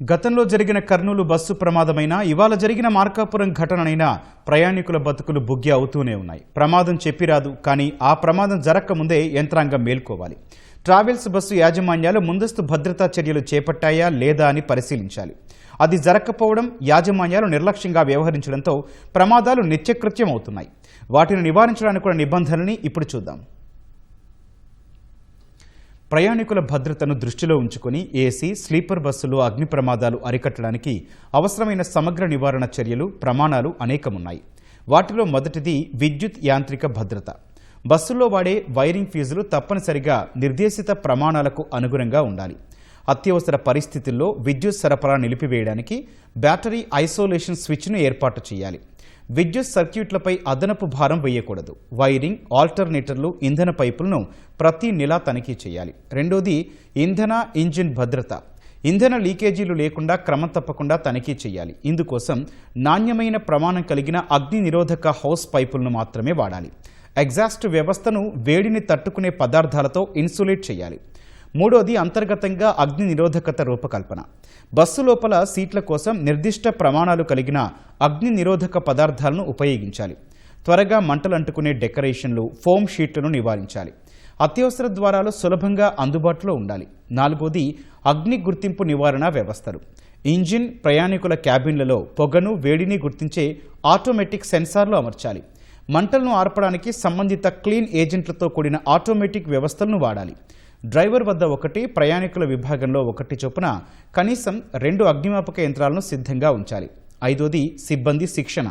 గతంలో జరిగిన కర్నూలు బస్సు ప్రమాదమైనా ఇవాళ జరిగిన మార్కాపురం ఘటనైనా ప్రయాణికుల బతుకులు బుగ్గి అవుతూనే ఉన్నాయి. ప్రమాదం చెప్పిరాదు, కానీ ఆ ప్రమాదం జరగకముందే యంత్రాంగం మేల్కోవాలి. ట్రావెల్స్ బస్సు యాజమాన్యాలు ముందస్తు భద్రతా చర్యలు చేపట్టాయా లేదా అని పరిశీలించాలి. అది జరగకపోవడం, యాజమాన్యాలు నిర్లక్ష్యంగా వ్యవహరించడంతో ప్రమాదాలు నిత్యకృత్యం అవుతున్నాయి. వాటిని నివారించడానికి కూడా నిబంధనల్ని ఇప్పుడు చూద్దాం. ప్రయాణికుల భద్రతను దృష్టిలో ఉంచుకొని ఏసీ, స్లీపర్ బస్సులు అగ్ని ప్రమాదాలు అరికట్టడానికి అవసరమైన సమగ్ర నివారణ చర్యలు, ప్రమాణాలు అనేకమున్నాయి. వాటిలో మొదటిది విద్యుత్ యాంత్రిక భద్రత. బస్సుల్లో వాడే వైరింగ్ ఫీజులు తప్పనిసరిగా నిర్దేశిత ప్రమాణాలకు అనుగుణంగా ఉండాలి. అత్యవసర పరిస్థితుల్లో విద్యుత్ సరఫరా నిలిపివేయడానికి బ్యాటరీ ఐసోలేషన్ స్విచ్ను ఏర్పాటు చేయాలి. విద్యుత్ సర్క్యూట్లపై అదనపు భారం వేయకూడదు. వైరింగ్, ఆల్టర్నేటర్లు, ఇంధన పైపులను ప్రతి నెలా తనిఖీ చేయాలి. రెండోది ఇంధన ఇంజిన్ భద్రత. ఇంధన లీకేజీలు లేకుండా క్రమం తప్పకుండా తనిఖీ చేయాలి. ఇందుకోసం నాణ్యమైన ప్రమాణం కలిగిన అగ్ని నిరోధక హౌస్ పైపులను మాత్రమే వాడాలి. ఎగ్జాస్ట్ వ్యవస్థను వేడిని తట్టుకునే పదార్థాలతో ఇన్సులేట్ చేయాలి. మూడోది అంతర్గతంగా అగ్ని నిరోధకత రూపకల్పన. బస్సు లోపల సీట్ల కోసం నిర్దిష్ట ప్రమాణాలు కలిగిన అగ్ని నిరోధక పదార్థాలను ఉపయోగించాలి. త్వరగా మంటలు అంటుకునే డెకరేషన్లు, ఫోమ్ షీట్లను నివారించాలి. అత్యవసర ద్వారాలు సులభంగా అందుబాటులో ఉండాలి. నాలుగోది అగ్ని గుర్తింపు నివారణ వ్యవస్థలు. ఇంజిన్, ప్రయాణికుల క్యాబిన్లలో పొగను, వేడిని గుర్తించే ఆటోమేటిక్ సెన్సార్లు అమర్చాలి. మంటలను ఆర్పడానికి సంబంధిత క్లీన్ ఏజెంట్లతో కూడిన ఆటోమేటిక్ వ్యవస్థలను వాడాలి. డ్రైవర్ వద్ద 1, ప్రయాణికుల విభాగంలో 1 చొప్పున కనీసం 2 అగ్నిమాపక యంత్రాలను సిద్ధంగా ఉంచాలి. ఐదోది సిబ్బంది శిక్షణ.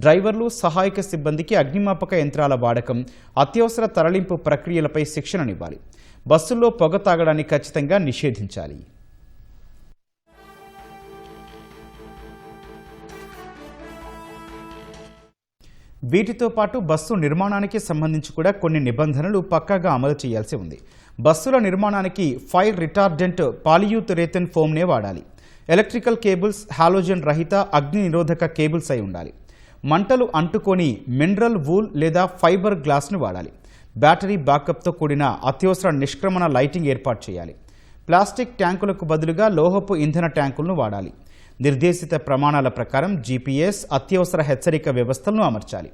డ్రైవర్లు, సహాయక సిబ్బందికి అగ్నిమాపక యంత్రాల వాడకం, అత్యవసర తరలింపు ప్రక్రియలపై శిక్షణనివ్వాలి. బస్సుల్లో పొగ తాగడాన్ని ఖచ్చితంగా నిషేధించాలి. వీటితో పాటు బస్సు నిర్మాణానికి సంబంధించి కూడా కొన్ని నిబంధనలు పక్కాగా అమలు చేయాల్సి ఉంది. బస్సుల నిర్మాణానికి ఫైర్ రిటార్డెంట్ పాలియూథరేథన్ ఫోమ్నే వాడాలి. ఎలక్ట్రికల్ కేబుల్స్ హాలోజన్ రహిత అగ్ని నిరోధక కేబుల్స్ అయి ఉండాలి. మంటలు అంటుకొని మినరల్ వూల్ లేదా ఫైబర్ గ్లాస్ను వాడాలి. బ్యాటరీ బ్యాకప్తో కూడిన అత్యవసర నిష్క్రమణ లైటింగ్ ఏర్పాటు చేయాలి. ప్లాస్టిక్ ట్యాంకులకు బదులుగా లోహపు ఇంధన ట్యాంకులను వాడాలి. నిర్దేశిత ప్రమాణాల ప్రకారం జీపీఎస్, అత్యవసర హెచ్చరిక వ్యవస్థలను అమర్చాలి.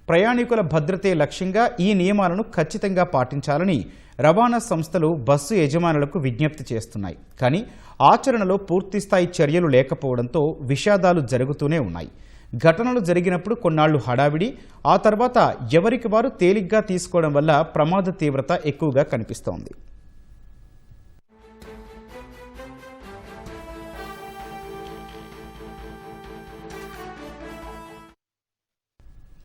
ప్రయాణికుల భద్రతే లక్ష్యంగా ఈ నియమాలను ఖచ్చితంగా పాటించాలని రవాణా సంస్థలు బస్సు యజమానులకు విజ్ఞప్తి చేస్తున్నాయి. కానీ ఆచరణలో పూర్తిస్థాయి చర్యలు లేకపోవడంతో విషాదాలు జరుగుతూనే ఉన్నాయి. ఘటనలు జరిగినప్పుడు కొన్నాళ్లు హడావిడి, ఆ తర్వాత ఎవరికి వారు తేలిగ్గా తీసుకోవడం వల్ల ప్రమాద తీవ్రత ఎక్కువగా కనిపిస్తోంది.